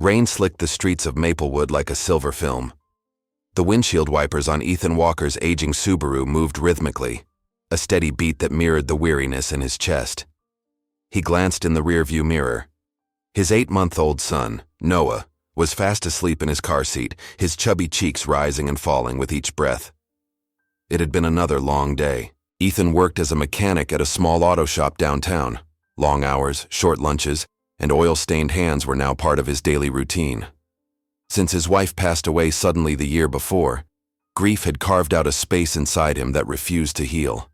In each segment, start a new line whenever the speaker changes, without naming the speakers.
Rain slicked the streets of Maplewood like a silver film. The windshield wipers on Ethan Walker's aging Subaru moved rhythmically, a steady beat that mirrored the weariness in his chest. He glanced in the rearview mirror. His 8-month-old son, Noah, was fast asleep in his car seat, his chubby cheeks rising and falling with each breath. It had been another long day. Ethan worked as a mechanic at a small auto shop downtown. Long hours, short lunches, and oil-stained hands were now part of his daily routine. Since his wife passed away suddenly the year before, grief had carved out a space inside him that refused to heal.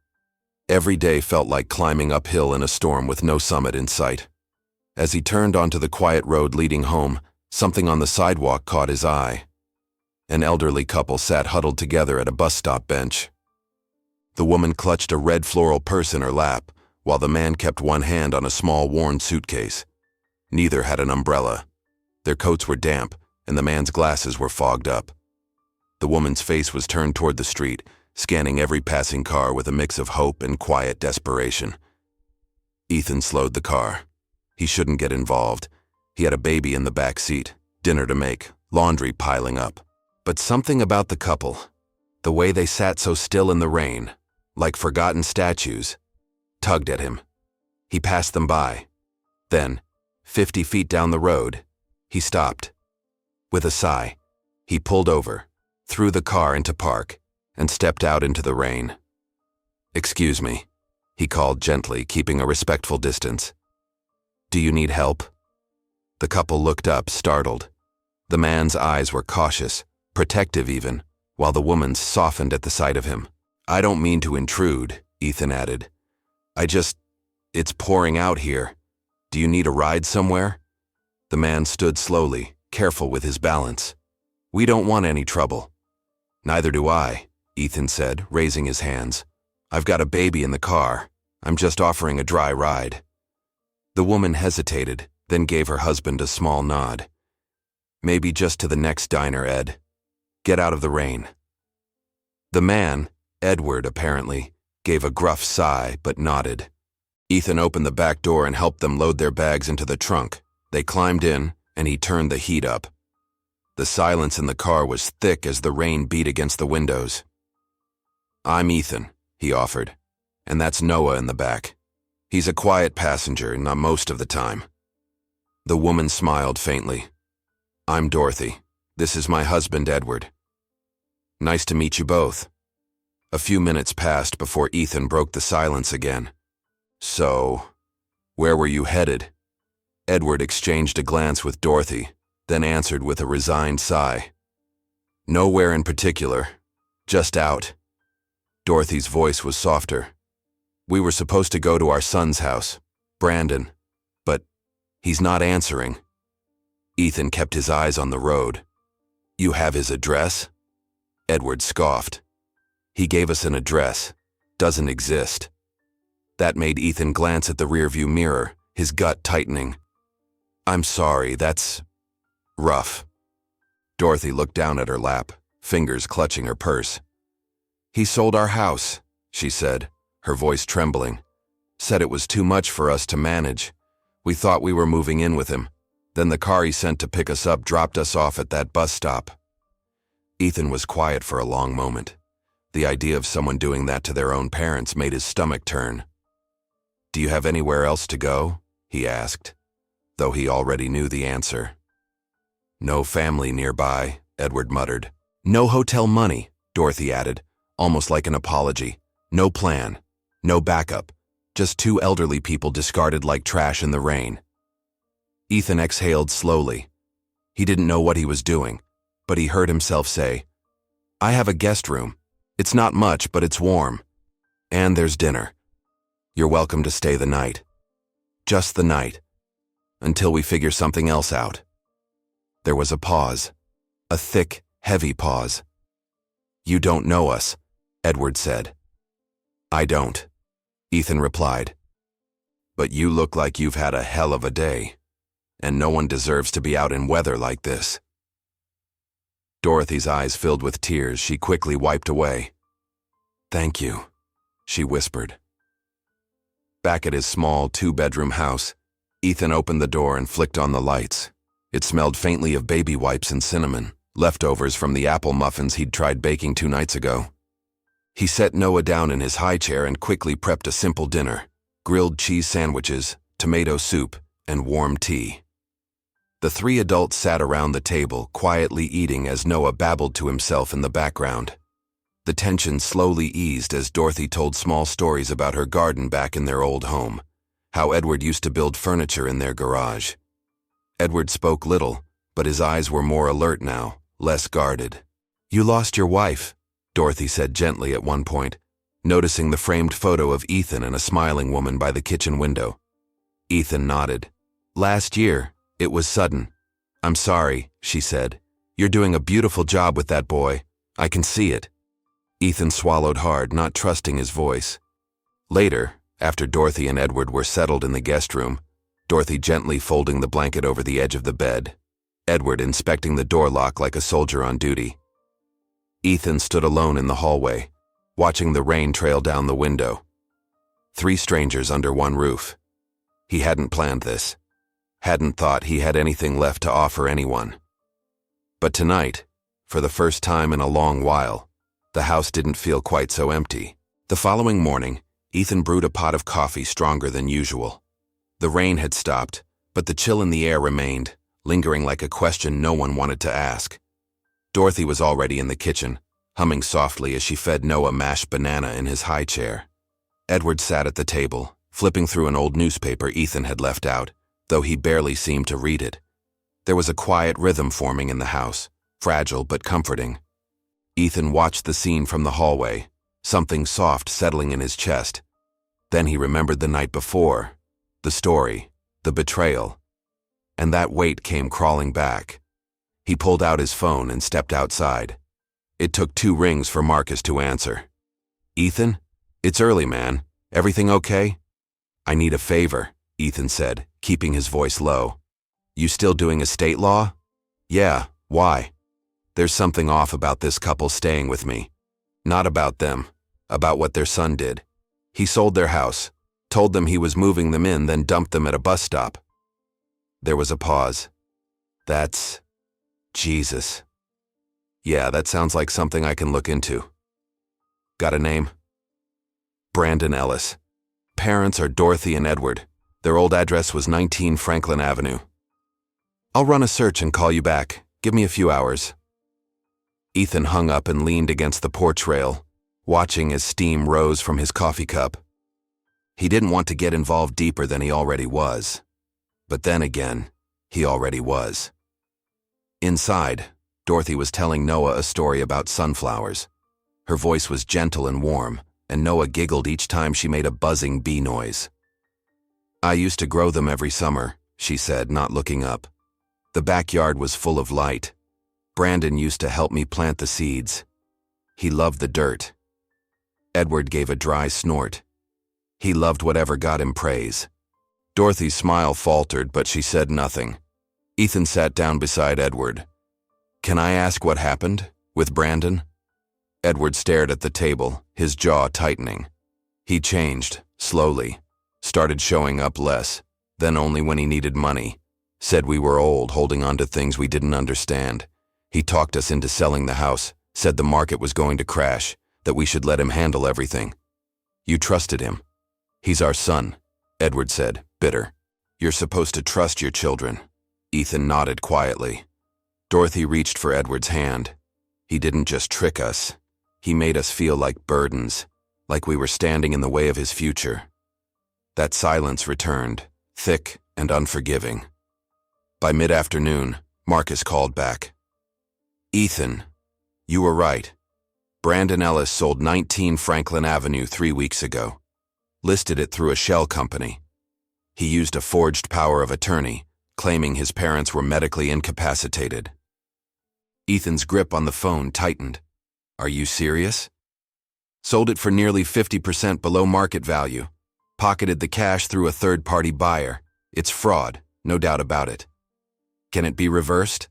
Every day felt like climbing uphill in a storm with no summit in sight. As he turned onto the quiet road leading home, something on the sidewalk caught his eye. An elderly couple sat huddled together at a bus stop bench. The woman clutched a red floral purse in her lap, while the man kept one hand on a small worn suitcase. Neither had an umbrella. Their coats were damp, and the man's glasses were fogged up. The woman's face was turned toward the street, scanning every passing car with a mix of hope and quiet desperation. Ethan slowed the car. He shouldn't get involved. He had a baby in the back seat, dinner to make, laundry piling up. But something about the couple, the way they sat so still in the rain, like forgotten statues, tugged at him. He passed them by. Then, 50 feet down the road, he stopped. With a sigh, he pulled over, threw the car into park, and stepped out into the rain. "Excuse me," he called gently, keeping a respectful distance. "Do you need help?" The couple looked up, startled. The man's eyes were cautious, protective even, while the woman's softened at the sight of him. "I don't mean to intrude," Ethan added. It's pouring out here. Do you need a ride somewhere?" The man stood slowly, careful with his balance. "We don't want any trouble." "Neither do I," Ethan said, raising his hands. "I've got a baby in the car. I'm just offering a dry ride." The woman hesitated, then gave her husband a small nod. "Maybe just to the next diner, Ed. Get out of the rain." The man, Edward apparently, gave a gruff sigh but nodded. Ethan opened the back door and helped them load their bags into the trunk. They climbed in, and he turned the heat up. The silence in the car was thick as the rain beat against the windows. "I'm Ethan," he offered, "and that's Noah in the back. He's a quiet passenger, not most of the time." The woman smiled faintly. "I'm Dorothy. This is my husband, Edward." "Nice to meet you both." A few minutes passed before Ethan broke the silence again. "So, where were you headed?" Edward exchanged a glance with Dorothy, then answered with a resigned sigh. "Nowhere in particular. Just out." Dorothy's voice was softer. "We were supposed to go to our son's house, Brandon, but he's not answering." Ethan kept his eyes on the road. "You have his address?" Edward scoffed. "He gave us an address. Doesn't exist." That made Ethan glance at the rearview mirror, his gut tightening. "I'm sorry, that's rough." Dorothy looked down at her lap, fingers clutching her purse. "He sold our house," she said, her voice trembling. "Said it was too much for us to manage. We thought we were moving in with him. Then the car he sent to pick us up dropped us off at that bus stop." Ethan was quiet for a long moment. The idea of someone doing that to their own parents made his stomach turn. "Do you have anywhere else to go?" he asked, though he already knew the answer. "No family nearby," Edward muttered. "No hotel money," Dorothy added, almost like an apology. "No plan. No backup. Just two elderly people discarded like trash in the rain." Ethan exhaled slowly. He didn't know what he was doing, but he heard himself say, "I have a guest room. It's not much, but it's warm. And there's dinner. You're welcome to stay the night. Just the night. Until we figure something else out." There was a pause. A thick, heavy pause. "You don't know us," Edward said. "I don't," Ethan replied. "But you look like you've had a hell of a day, and no one deserves to be out in weather like this." Dorothy's eyes filled with tears she quickly wiped away. "Thank you," she whispered. Back at his small 2-bedroom house, Ethan opened the door and flicked on the lights. It smelled faintly of baby wipes and cinnamon, leftovers from the apple muffins he'd tried baking 2 nights ago. He set Noah down in his high chair and quickly prepped a simple dinner: grilled cheese sandwiches, tomato soup, and warm tea. The 3 adults sat around the table, quietly eating as Noah babbled to himself in the background. The tension slowly eased as Dorothy told small stories about her garden back in their old home, how Edward used to build furniture in their garage. Edward spoke little, but his eyes were more alert now, less guarded. "You lost your wife," Dorothy said gently at one point, noticing the framed photo of Ethan and a smiling woman by the kitchen window. Ethan nodded. "Last year. It was sudden." "I'm sorry," she said. "You're doing a beautiful job with that boy. I can see it." Ethan swallowed hard, not trusting his voice. Later, after Dorothy and Edward were settled in the guest room, Dorothy gently folding the blanket over the edge of the bed, Edward inspecting the door lock like a soldier on duty. Ethan stood alone in the hallway, watching the rain trail down the window. 3 strangers under one roof. He hadn't planned this. Hadn't thought he had anything left to offer anyone. But tonight, for the first time in a long while, the house didn't feel quite so empty. The following morning, Ethan brewed a pot of coffee stronger than usual. The rain had stopped, but the chill in the air remained, lingering like a question no one wanted to ask. Dorothy was already in the kitchen, humming softly as she fed Noah mashed banana in his high chair. Edward sat at the table, flipping through an old newspaper Ethan had left out, though he barely seemed to read it. There was a quiet rhythm forming in the house, fragile but comforting. Ethan watched the scene from the hallway, something soft settling in his chest. Then he remembered the night before, the story, the betrayal, and that weight came crawling back. He pulled out his phone and stepped outside. It took 2 rings for Marcus to answer. "Ethan? It's early, man. Everything okay?" "I need a favor," Ethan said, keeping his voice low. "You still doing estate law?" "Yeah, why?" "There's something off about this couple staying with me. Not about them, about what their son did. He sold their house, told them he was moving them in, then dumped them at a bus stop." There was a pause. "That's... Jesus. Yeah, that sounds like something I can look into." "Got a name?" "Brandon Ellis. Parents are Dorothy and Edward. Their old address was 19 Franklin Avenue. I'll run a search and call you back. Give me a few hours." Ethan hung up and leaned against the porch rail, watching as steam rose from his coffee cup. He didn't want to get involved deeper than he already was. But then again, he already was. Inside, Dorothy was telling Noah a story about sunflowers. Her voice was gentle and warm, and Noah giggled each time she made a buzzing bee noise. "I used to grow them every summer," she said, not looking up. "The backyard was full of light. Brandon used to help me plant the seeds. He loved the dirt." Edward gave a dry snort. He loved whatever got him praise. Dorothy's smile faltered, but she said nothing. Ethan sat down beside Edward. "Can I ask what happened with Brandon?" Edward stared at the table, his jaw tightening. He changed, slowly, started showing up less, then only when he needed money. Said we were old, holding on to things we didn't understand. He talked us into selling the house, said the market was going to crash, that we should let him handle everything. "You trusted him." "He's our son," Edward said, bitter. "You're supposed to trust your children." Ethan nodded quietly. Dorothy reached for Edward's hand. "He didn't just trick us. He made us feel like burdens, like we were standing in the way of his future." That silence returned, thick and unforgiving. By mid-afternoon, Marcus called back. "Ethan, you were right. Brandon Ellis sold 19 Franklin Avenue 3 weeks ago. Listed it through a shell company. He used a forged power of attorney, claiming his parents were medically incapacitated." Ethan's grip on the phone tightened. "Are you serious?" "Sold it for nearly 50% below market value. Pocketed the cash through a third-party buyer. It's fraud, no doubt about it. Can it be reversed?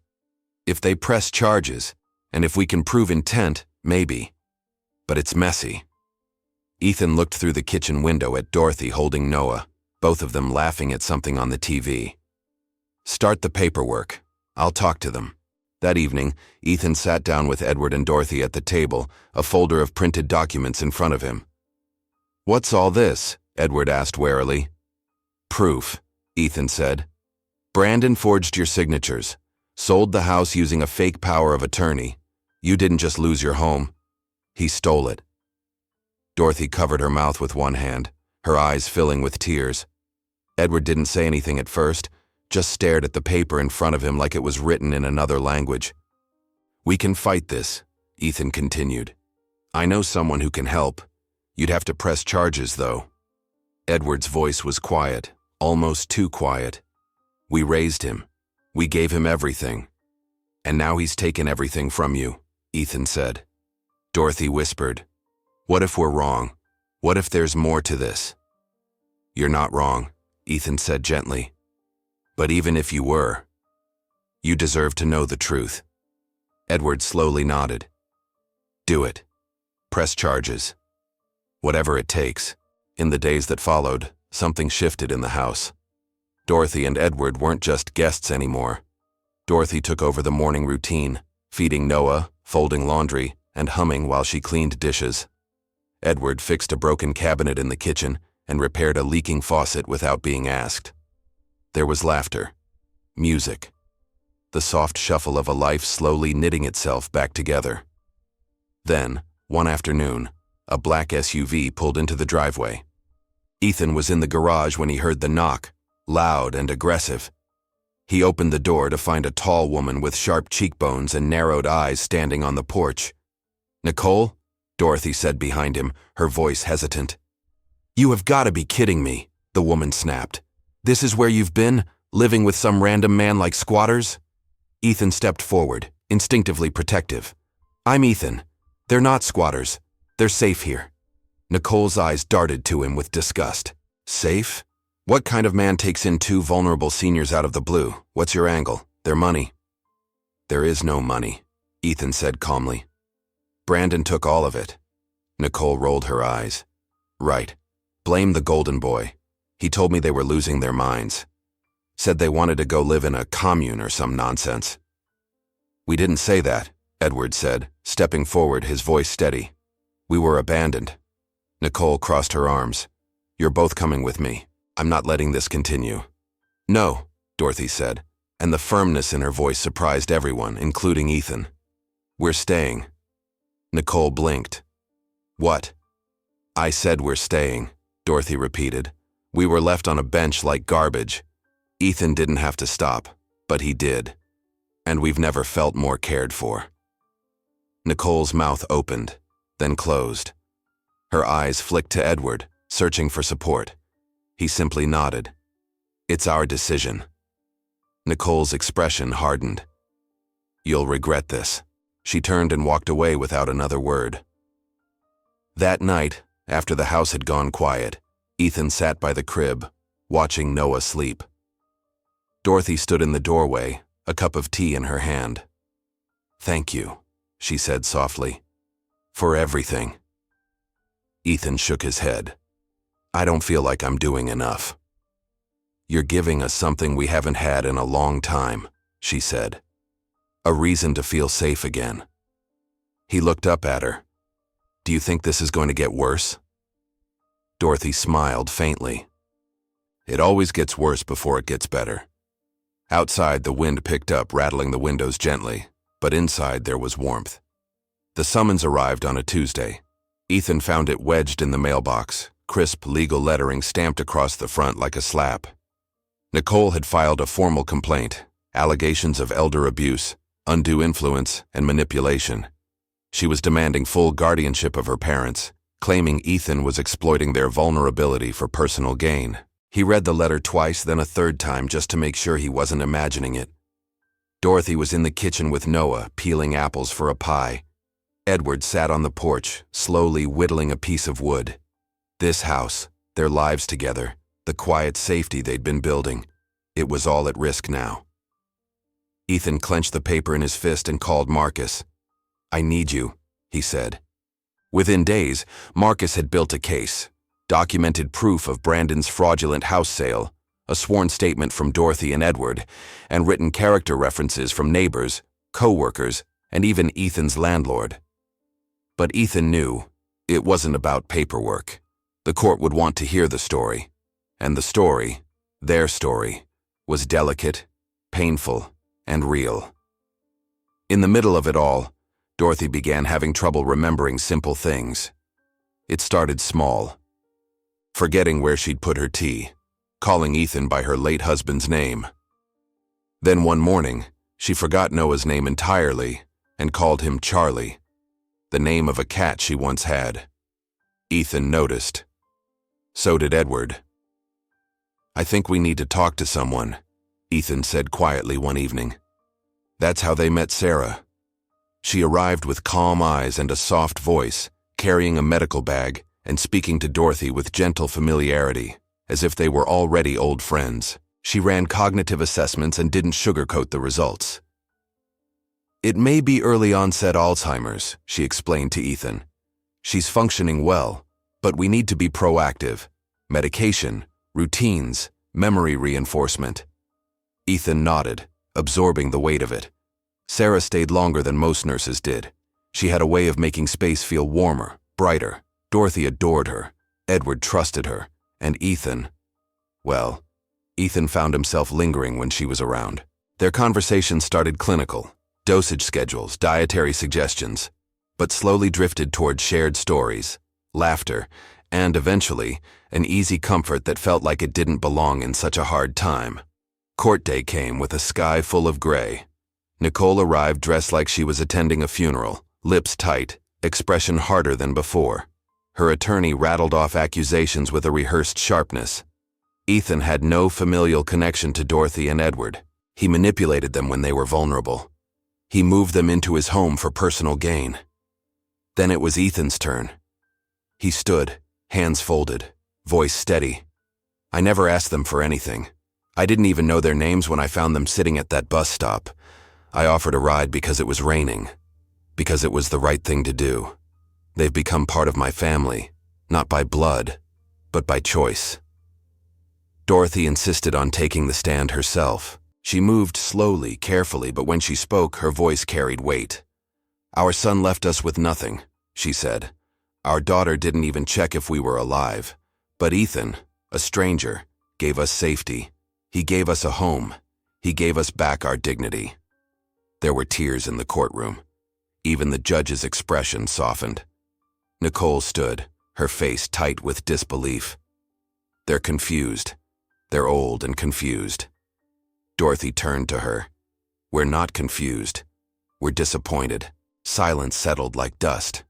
If they press charges, and if we can prove intent, maybe. But it's messy." Ethan looked through the kitchen window at Dorothy holding Noah, both of them laughing at something on the TV. "Start the paperwork," I'll talk to them. That evening, Ethan sat down with Edward and Dorothy at the table, a folder of printed documents in front of him. "What's all this?" Edward asked warily. "Proof," Ethan said. "Brandon forged your signatures, sold the house using a fake power of attorney. You didn't just lose your home. He stole it." Dorothy covered her mouth with one hand, her eyes filling with tears. Edward didn't say anything at first, just stared at the paper in front of him like it was written in another language. "We can fight this," Ethan continued. "I know someone who can help. You'd have to press charges, though." Edward's voice was quiet, almost too quiet. "We raised him. We gave him everything. And now he's taken everything from you," Ethan said. Dorothy whispered, "What if we're wrong? What if there's more to this?" "You're not wrong," Ethan said gently. "But even if you were, you deserve to know the truth." Edward slowly nodded. "Do it. Press charges. Whatever it takes." In the days that followed, something shifted in the house. Dorothy and Edward weren't just guests anymore. Dorothy took over the morning routine, feeding Noah, folding laundry, and humming while she cleaned dishes. Edward fixed a broken cabinet in the kitchen and repaired a leaking faucet without being asked. There was laughter, music, the soft shuffle of a life slowly knitting itself back together. Then, one afternoon, a black SUV pulled into the driveway. Ethan was in the garage when he heard the knock, loud and aggressive. He opened the door to find a tall woman with sharp cheekbones and narrowed eyes standing on the porch. "Nicole?" Dorothy said behind him, her voice hesitant. "You have got to be kidding me," the woman snapped. "This is where you've been, living with some random man like squatters?" Ethan stepped forward, instinctively protective. "I'm Ethan. They're not squatters. They're safe here." Nicole's eyes darted to him with disgust. "Safe? What kind of man takes in two vulnerable seniors out of the blue? What's your angle? Their money?" "There is no money," Ethan said calmly. "Brandon took all of it." Nicole rolled her eyes. "Right. Blame the golden boy. He told me they were losing their minds. Said they wanted to go live in a commune or some nonsense." "We didn't say that," Edward said, stepping forward, his voice steady. "We were abandoned." Nicole crossed her arms. "You're both coming with me. I'm not letting this continue." "No," Dorothy said, and the firmness in her voice surprised everyone, including Ethan. "We're staying." Nicole blinked. "What?" "I said we're staying," Dorothy repeated. "We were left on a bench like garbage. Ethan didn't have to stop, but he did. And we've never felt more cared for." Nicole's mouth opened, then closed. Her eyes flicked to Edward, searching for support. He simply nodded. "It's our decision." Nicole's expression hardened. "You'll regret this." She turned and walked away without another word. That night, after the house had gone quiet, Ethan sat by the crib, watching Noah sleep. Dorothy stood in the doorway, a cup of tea in her hand. "Thank you," she said softly, "for everything." Ethan shook his head. "I don't feel like I'm doing enough." "You're giving us something we haven't had in a long time," she said. "A reason to feel safe again." He looked up at her. "Do you think this is going to get worse?" Dorothy smiled faintly. "It always gets worse before it gets better." Outside, the wind picked up, rattling the windows gently, but inside there was warmth. The summons arrived on a Tuesday. Ethan found it wedged in the mailbox, crisp legal lettering stamped across the front like a slap. Nicole had filed a formal complaint, allegations of elder abuse, undue influence, and manipulation. She was demanding full guardianship of her parents, claiming Ethan was exploiting their vulnerability for personal gain. He read the letter twice, then a third time, just to make sure he wasn't imagining it. Dorothy was in the kitchen with Noah, peeling apples for a pie. Edward sat on the porch, slowly whittling a piece of wood. This house, their lives together, the quiet safety they'd been building, it was all at risk now. Ethan clenched the paper in his fist and called Marcus. "I need you," he said. Within days, Marcus had built a case, documented proof of Brandon's fraudulent house sale, a sworn statement from Dorothy and Edward, and written character references from neighbors, co-workers, and even Ethan's landlord. But Ethan knew it wasn't about paperwork. The court would want to hear the story, and the story, their story, was delicate, painful, and real. In the middle of it all, Dorothy began having trouble remembering simple things. It started small. Forgetting where she'd put her tea, calling Ethan by her late husband's name. Then one morning, she forgot Noah's name entirely and called him Charlie, the name of a cat she once had. Ethan noticed. So did Edward. "I think we need to talk to someone," Ethan said quietly one evening. That's how they met Sarah. She arrived with calm eyes and a soft voice, carrying a medical bag and speaking to Dorothy with gentle familiarity, as if they were already old friends. She ran cognitive assessments and didn't sugarcoat the results. "It may be early onset Alzheimer's," she explained to Ethan. "She's functioning well, but we need to be proactive. Medication, routines, memory reinforcement." Ethan nodded, absorbing the weight of it. Sarah stayed longer than most nurses did. She had a way of making space feel warmer, brighter. Dorothy adored her, Edward trusted her, and Ethan found himself lingering when she was around. Their conversation started clinical, dosage schedules, dietary suggestions, but slowly drifted toward shared stories, laughter, and eventually, an easy comfort that felt like it didn't belong in such a hard time. Court day came with a sky full of gray. Nicole arrived dressed like she was attending a funeral, lips tight, expression harder than before. Her attorney rattled off accusations with a rehearsed sharpness. Ethan had no familial connection to Dorothy and Edward. He manipulated them when they were vulnerable. He moved them into his home for personal gain. Then it was Ethan's turn. He stood, hands folded, voice steady. "I never asked them for anything. I didn't even know their names when I found them sitting at that bus stop. I offered a ride because it was raining, because it was the right thing to do. They've become part of my family, not by blood, but by choice." Dorothy insisted on taking the stand herself. She moved slowly, carefully, but when she spoke, her voice carried weight. "Our son left us with nothing," she said. "Our daughter didn't even check if we were alive. But Ethan, a stranger, gave us safety. He gave us a home. He gave us back our dignity." There were tears in the courtroom. Even the judge's expression softened. Nicole stood, her face tight with disbelief. "They're confused. They're old and confused." Dorothy turned to her. "We're not confused. We're disappointed." Silence settled like dust.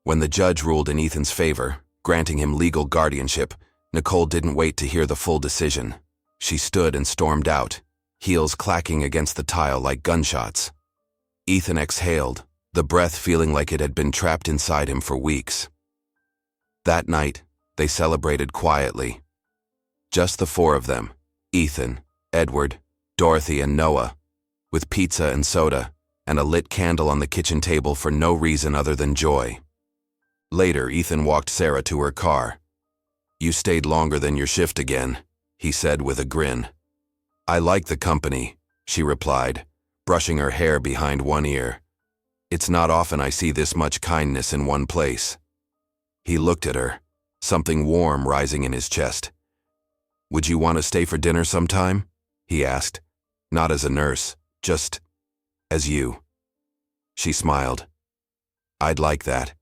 When the judge ruled in Ethan's favor, granting him legal guardianship, Nicole didn't wait to hear the full decision. She stood and stormed out, heels clacking against the tile like gunshots. Ethan exhaled, the breath feeling like it had been trapped inside him for weeks. That night, they celebrated quietly. Just the four of them, Ethan, Edward, Dorothy, and Noah, with pizza and soda, and a lit candle on the kitchen table for no reason other than joy. Later, Ethan walked Sarah to her car. "You stayed longer than your shift again," he said with a grin. "I like the company," she replied, brushing her hair behind one ear. "It's not often I see this much kindness in one place." He looked at her, something warm rising in his chest. "Would you want to stay for dinner sometime?" he asked. "Not as a nurse, just as you." She smiled. "I'd like that."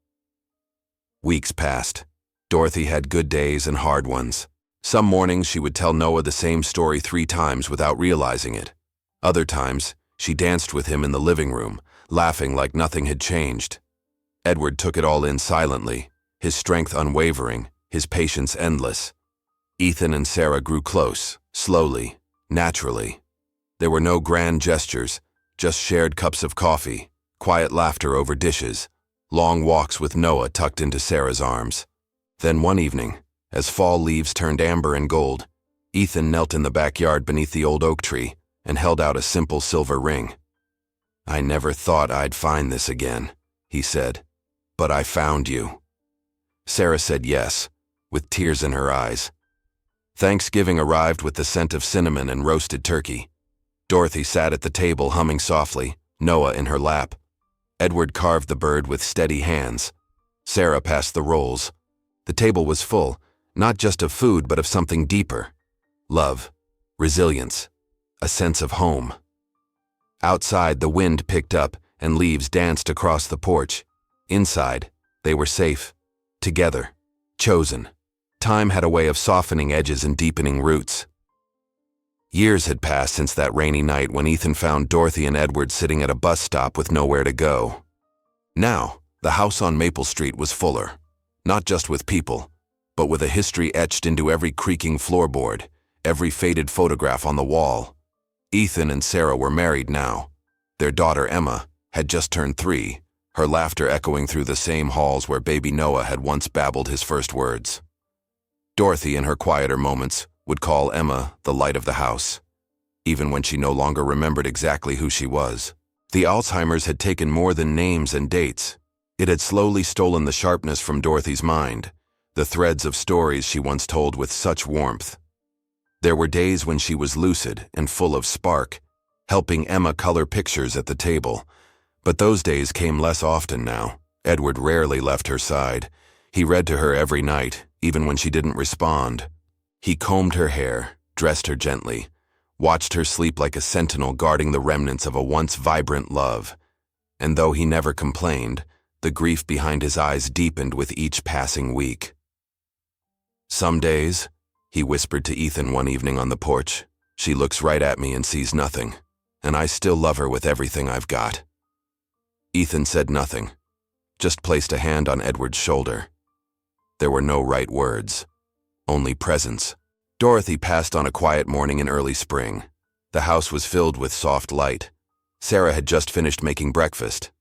Weeks passed. Dorothy had good days and hard ones. Some mornings she would tell Noah the same story 3 times without realizing it. Other times, she danced with him in the living room, laughing like nothing had changed. Edward took it all in silently, his strength unwavering, his patience endless. Ethan and Sarah grew close, slowly, naturally. There were no grand gestures, just shared cups of coffee, quiet laughter over dishes, long walks with Noah tucked into Sarah's arms. Then one evening, as fall leaves turned amber and gold, Ethan knelt in the backyard beneath the old oak tree and held out a simple silver ring. "I never thought I'd find this again," he said, "but I found you." Sarah said yes, with tears in her eyes. Thanksgiving arrived with the scent of cinnamon and roasted turkey. Dorothy sat at the table humming softly, Noah in her lap. Edward carved the bird with steady hands. Sarah passed the rolls. The table was full, not just of food but of something deeper. Love, resilience, a sense of home. Outside, the wind picked up and leaves danced across the porch. Inside, they were safe, together, chosen. Time had a way of softening edges and deepening roots. Years had passed since that rainy night when Ethan found Dorothy and Edward sitting at a bus stop with nowhere to go. Now, the house on Maple Street was fuller, not just with people, but with a history etched into every creaking floorboard, every faded photograph on the wall. Ethan and Sarah were married now. Their daughter Emma had just turned 3, her laughter echoing through the same halls where baby Noah had once babbled his first words. Dorothy, in her quieter moments, would call Emma the light of the house, even when she no longer remembered exactly who she was. The Alzheimer's had taken more than names and dates. It had slowly stolen the sharpness from Dorothy's mind, the threads of stories she once told with such warmth. There were days when she was lucid and full of spark, helping Emma color pictures at the table. But those days came less often now. Edward rarely left her side. He read to her every night, even when she didn't respond. He combed her hair, dressed her gently, watched her sleep like a sentinel guarding the remnants of a once vibrant love. And though he never complained, the grief behind his eyes deepened with each passing week. "Some days," he whispered to Ethan one evening on the porch, "she looks right at me and sees nothing, and I still love her with everything I've got." Ethan said nothing, just placed a hand on Edward's shoulder. There were no right words, only presence. Dorothy passed on a quiet morning in early spring. The house was filled with soft light. Sarah had just finished making breakfast.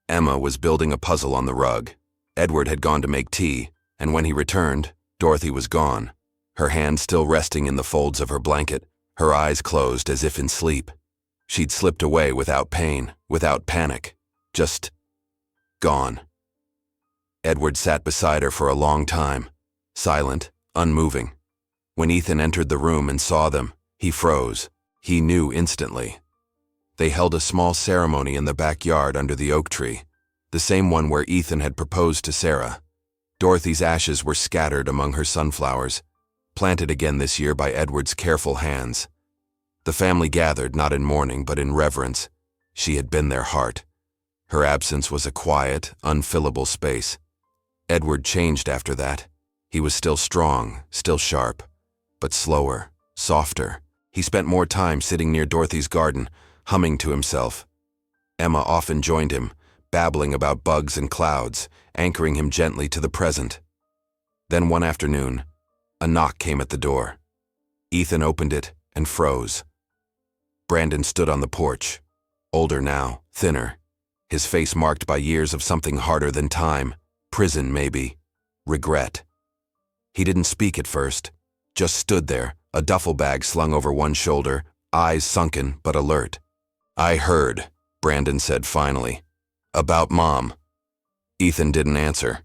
Emma was building a puzzle on the rug. Edward had gone to make tea, and when he returned, Dorothy was gone, her hand still resting in the folds of her blanket, her eyes closed as if in sleep. She'd slipped away without pain, without panic, just gone. Edward sat beside her for a long time, silent, unmoving. When Ethan entered the room and saw them, he froze. He knew instantly. They held a small ceremony in the backyard under the oak tree, the same one where Ethan had proposed to Sarah. Dorothy's ashes were scattered among her sunflowers, planted again this year by Edward's careful hands. The family gathered not in mourning but in reverence. She had been their heart. Her absence was a quiet, unfillable space. Edward changed after that. He was still strong, still sharp, but slower, softer. He spent more time sitting near Dorothy's garden, humming to himself. Emma often joined him, babbling about bugs and clouds, anchoring him gently to the present. Then one afternoon, a knock came at the door. Ethan opened it and froze. Brandon stood on the porch, older now, thinner, his face marked by years of something harder than time, prison maybe, regret. He didn't speak at first, just stood there, a duffel bag slung over one shoulder, eyes sunken but alert. "I heard," Brandon said finally. "About Mom." Ethan didn't answer.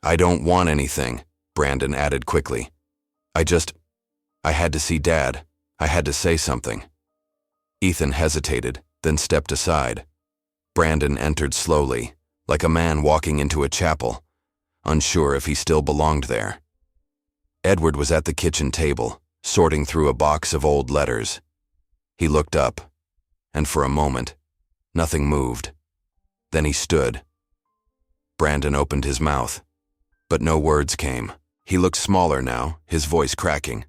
"I don't want anything," Brandon added quickly. I had to see Dad. I had to say something." Ethan hesitated, then stepped aside. Brandon entered slowly, like a man walking into a chapel, unsure if he still belonged there. Edward was at the kitchen table, sorting through a box of old letters. He looked up, and for a moment, nothing moved. Then he stood. Brandon opened his mouth, but no words came. He looked smaller now, his voice cracking.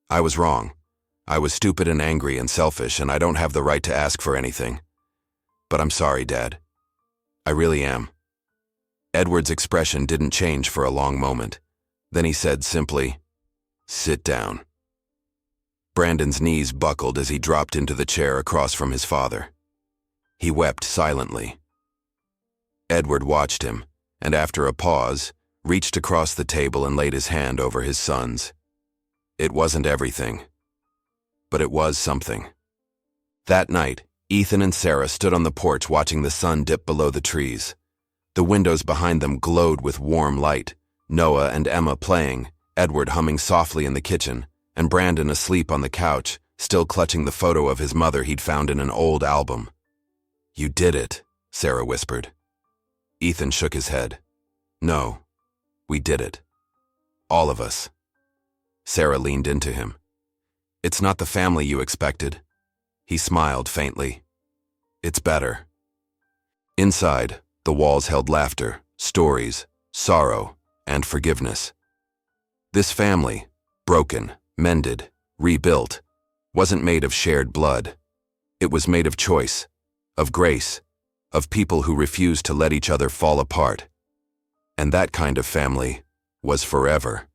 "I was wrong. I was stupid and angry and selfish, and I don't have the right to ask for anything. But I'm sorry, Dad. I really am." Edward's expression didn't change for a long moment. Then he said simply, "Sit down." Brandon's knees buckled as he dropped into the chair across from his father. He wept silently. Edward watched him, and after a pause, reached across the table and laid his hand over his son's. It wasn't everything, but it was something. That night, Ethan and Sarah stood on the porch watching the sun dip below the trees. The windows behind them glowed with warm light, Noah and Emma playing, Edward humming softly in the kitchen, and Brandon asleep on the couch, still clutching the photo of his mother he'd found in an old album. "You did it," Sarah whispered. Ethan shook his head. "No, we did it. All of us." Sarah leaned into him. "It's not the family you expected." He smiled faintly. "It's better." Inside, the walls held laughter, stories, sorrow, and forgiveness. This family, broken, mended, rebuilt, wasn't made of shared blood. It was made of choice, of grace, of people who refused to let each other fall apart. And that kind of family was forever.